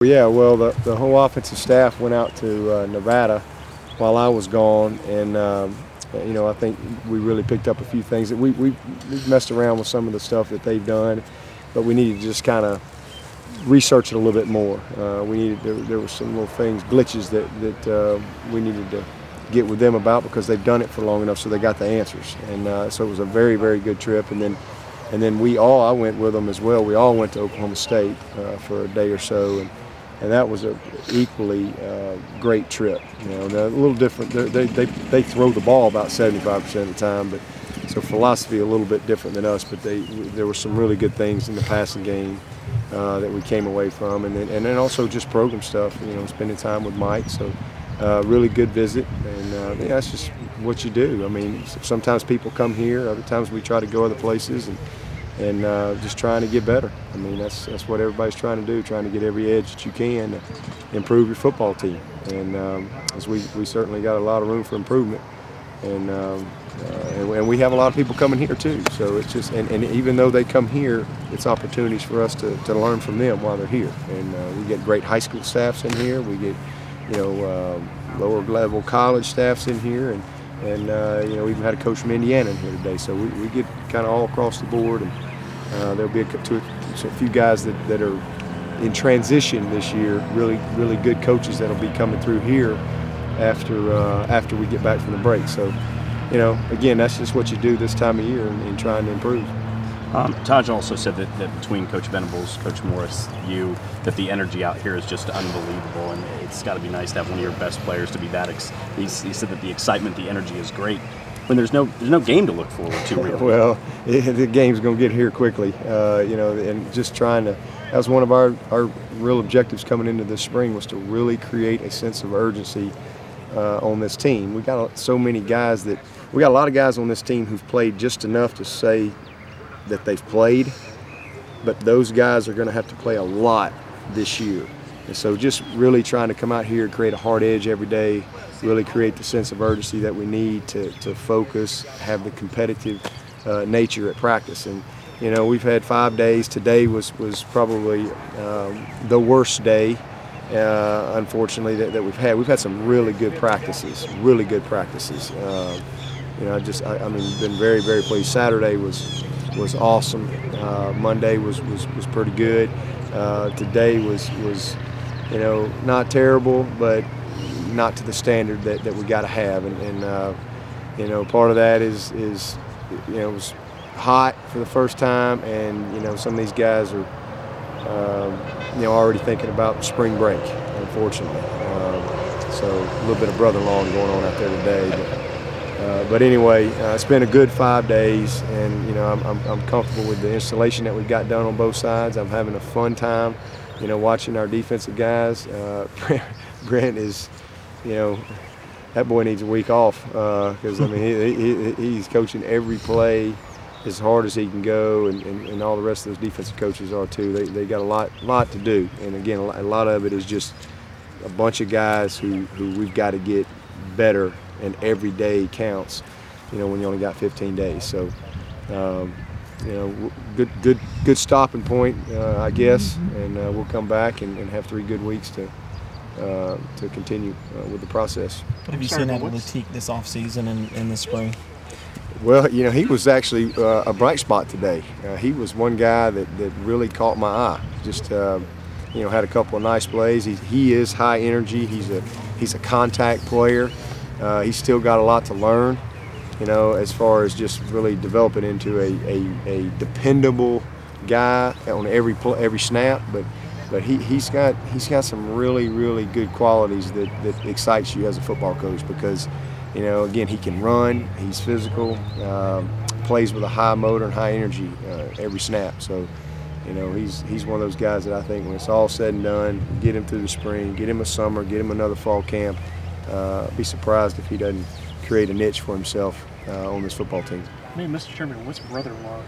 Yeah, well, the whole offensive staff went out to Nevada while I was gone, and you know, I think we really picked up a few things that we messed around with some of the stuff that they've done, but we needed to just kind of research it a little bit more. There were some little things, glitches that we needed to get with them about because they've done it for long enough, so they got the answers, and so it was a very, very good trip. And then I went with them as well. We all went to Oklahoma State for a day or so, and that was an equally great trip. You know, they're a little different. They throw the ball about 75% of the time, but so philosophy a little bit different than us. But there were some really good things in the passing game that we came away from, and then also just program stuff. You know, spending time with Mike. So really good visit, and yeah, that's just what you do. I mean, sometimes people come here. Other times we try to go other places and just trying to get better. I mean, that's what everybody's trying to do, trying to get every edge that you can to improve your football team. And as we certainly got a lot of room for improvement, and we have a lot of people coming here too. So it's just, and even though they come here, it's opportunities for us to learn from them while they're here. And we get great high school staffs in here. We get, you know, lower level college staffs in here, and you know, we even had a coach from Indiana in here today. So we get kind of all across the board, and there'll be a few guys that are in transition this year, really good coaches that'll be coming through here after we get back from the break. So, you know, again, that's just what you do this time of year in trying to improve. Taj also said that between Coach Venables, Coach Morris, you, that the energy out here is just unbelievable, and it's got to be nice to have one of your best players to be that. He said that the excitement, the energy is great when there's no game to look forward to, really. Well, the game's going to get here quickly, you know, and just trying to. That was one of our real objectives coming into this spring, was to really create a sense of urgency on this team. We got so many guys we got a lot of guys on this team who've played just enough to say that they've played, but those guys are going to have to play a lot this year. And so just really trying to come out here, create a hard edge every day, really create the sense of urgency that we need to focus, have the competitive nature at practice. And you know, we've had 5 days. Today was probably the worst day, unfortunately, that we've had. We've had some really good practices, you know, I mean, been very, very pleased. Saturday was awesome. Monday was pretty good. Today was you know, not terrible, but not to the standard that we got to have. And you know, part of that is you know, it was hot for the first time, and you know, some of these guys are you know, already thinking about spring break, unfortunately. So a little bit of brother-in-law going on out there today. But anyway, it's been a good 5 days, and you know, I'm comfortable with the installation that we've got done on both sides. I'm having a fun time, you know, watching our defensive guys. Brent is, you know, that boy needs a week off because I mean he's coaching every play as hard as he can go, and all the rest of those defensive coaches are too. They got a lot to do, and again, a lot of it is just a bunch of guys who we've got to get better. And every day counts, you know, when you only got 15 days. So, you know, good stopping point, I guess, and we'll come back and have 3 good weeks to continue with the process. What have you seen out of Latique this offseason and in the spring? Well, you know, he was actually a bright spot today. He was one guy that really caught my eye. Just you know, had a couple of nice plays. He is high energy. He's a contact player. He's still got a lot to learn, you know, as far as just really developing into a dependable guy on every snap. But he's got some really good qualities that excites you as a football coach, because, you know, again, he can run, he's physical, plays with a high motor and high energy every snap. So, you know, he's one of those guys that I think when it's all said and done, get him through the spring, get him a summer, get him another fall camp. Be surprised if he doesn't create a niche for himself on this football team. I mean, Mr. Chairman, what's brother-in-law?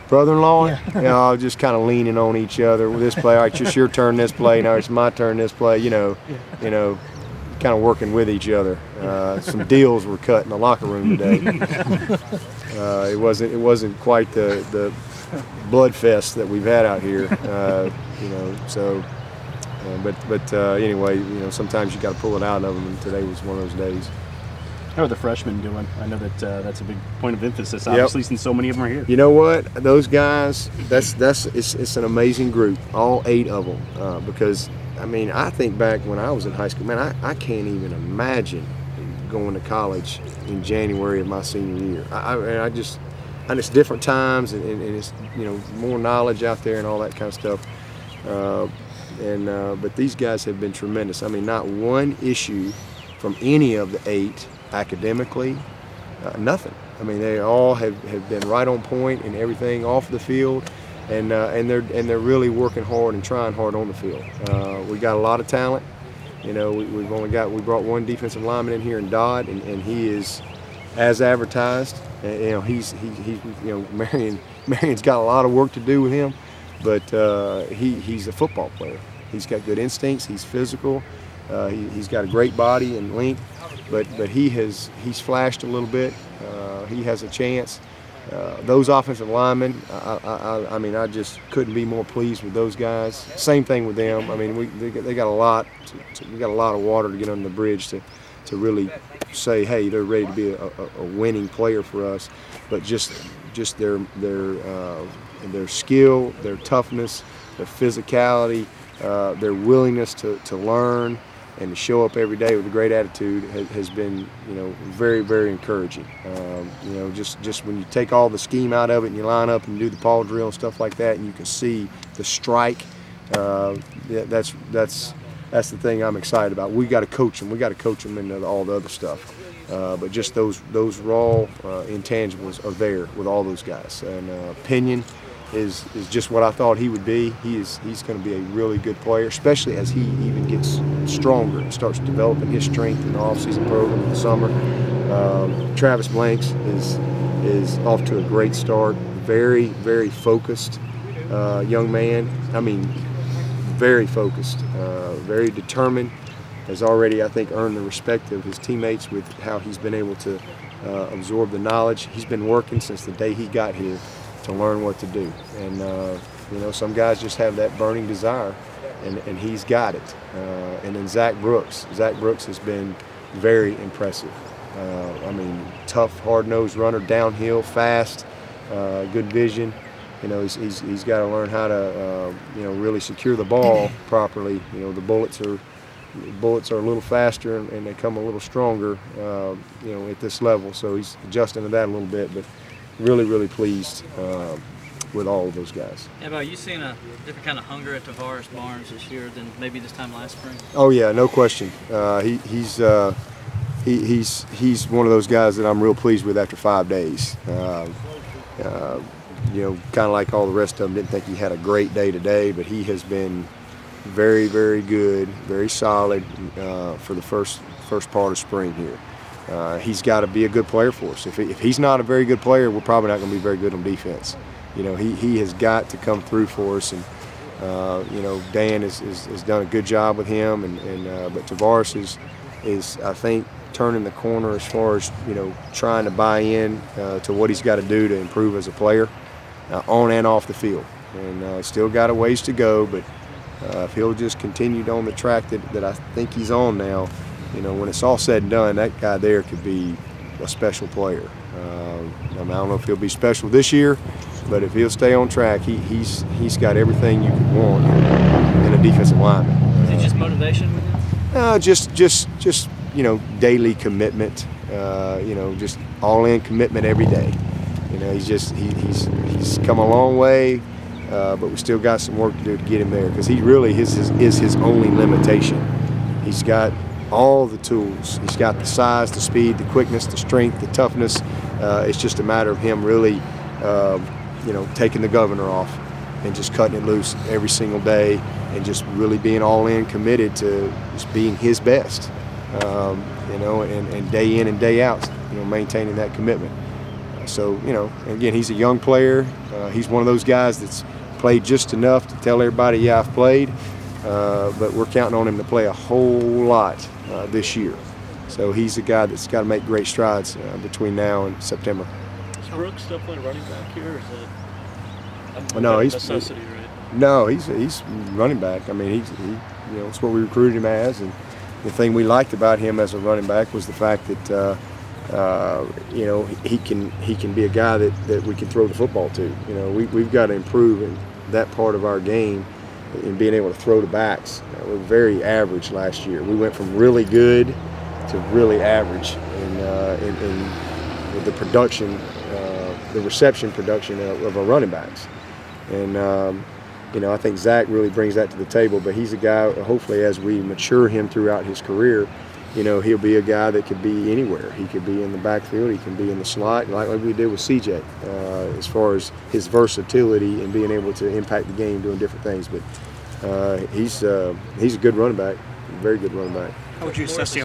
Brother-in-law? Yeah. You know, just kind of leaning on each other with this play. All right, it's your turn this play. Now it's my turn this play. You know, kind of working with each other. Some deals were cut in the locker room today. It wasn't quite the blood fest that we've had out here. You know, so But anyway, sometimes you got to pull it out of them, and today was one of those days. How are the freshmen doing? I know that that's a big point of emphasis, obviously, since so many of them are here. You know what? Those guys, it's an amazing group, all 8 of them. Because, I mean, I think back when I was in high school, man, I can't even imagine going to college in January of my senior year. I just different times, and it's, more knowledge out there and all that kind of stuff. But these guys have been tremendous. I mean, not one issue from any of the 8 academically, nothing. I mean, they all have been right on point in everything off the field, and they're really working hard and trying hard on the field. We got a lot of talent. We brought one defensive lineman in here in Dodd, and he is as advertised. Marion's got a lot of work to do with him, but he's a football player. He's got good instincts. He's physical. He's got a great body and length, but he's flashed a little bit. He has a chance. Those offensive linemen, I mean, I just couldn't be more pleased with those guys. Same thing with them. I mean, they got a lot. We got a lot of water to get under the bridge to really say, hey, they're ready to be a winning player for us. But just their skill, their toughness, their physicality, their willingness to learn and to show up every day with a great attitude has been, very, very encouraging. Just when you take all the scheme out of it and you line up and do the paw drill and stuff like that, and you can see the strike, that's the thing I'm excited about. We got to coach them. We got to coach them into all the other stuff. But just those raw intangibles are there with all those guys. And Pinion is just what I thought he would be. He's going to be a really good player, especially as he even gets stronger and starts developing his strength in the off-season program in the summer. Travis Blanks is off to a great start. Very, very focused young man. I mean, very focused, very determined. Has already, I think, earned the respect of his teammates with how he's been able to absorb the knowledge. He's been working since the day he got here to learn what to do. And, some guys just have that burning desire, and he's got it. And then Zach Brooks. Zach Brooks has been very impressive. I mean, tough, hard-nosed runner, downhill, fast, good vision. He's got to learn how to, really secure the ball properly. The bullets are a little faster and they come a little stronger, at this level. So he's adjusting to that a little bit, but really, really pleased with all of those guys. Yeah, but you seen a different kind of hunger at Tarus Barnes this year than maybe this time last spring? Oh yeah, no question. He's one of those guys that I'm real pleased with after 5 days. Kind of like all the rest of them, didn't think he had a great day today, but he has been very, very good, very solid for the first part of spring here. He's got to be a good player for us. If he's not a very good player, we're probably not going to be very good on defense. He has got to come through for us, and Dan has done a good job with him, but Tarus is I think turning the corner as far as trying to buy in to what he's got to do to improve as a player on and off the field, and still got a ways to go, but if he'll just continue on the track that I think he's on now, when it's all said and done, that guy there could be a special player. I don't know if he'll be special this year, but if he'll stay on track, he's got everything you could want in a defensive lineman. Is it just motivation with him? Just daily commitment. Just all-in commitment every day. He's come a long way. But we still got some work to do to get him there, because he really is his only limitation. He's got all the tools. He's got the size, the speed, the quickness, the strength, the toughness. It's just a matter of him really, taking the governor off and just cutting it loose every single day, and just really being all in, committed to just being his best, and day in and day out, maintaining that commitment. So, again, he's a young player. He's one of those guys that's played just enough to tell everybody, yeah, I've played, but we're counting on him to play a whole lot this year. So he's a guy that's got to make great strides between now and September. Is Brooks still playing running back here, or is it No, a necessity, right? No, he's running back. I mean, you know, it's what we recruited him as. And the thing we liked about him as a running back was the fact that you know, he can be a guy that we can throw the football to. You know, we've got to improve in that part of our game in being able to throw to backs. We were very average last year. We went from really good to really average in with the production, the reception production of our running backs. And you know, I think Zach really brings that to the table. But he's a guy, hopefully, as we mature him throughout his career, you know, he'll be a guy that could be anywhere. He could be in the backfield. He can be in the slot, like we did with CJ, as far as his versatility and being able to impact the game doing different things. But he's a good running back, very good running back. How would you assess the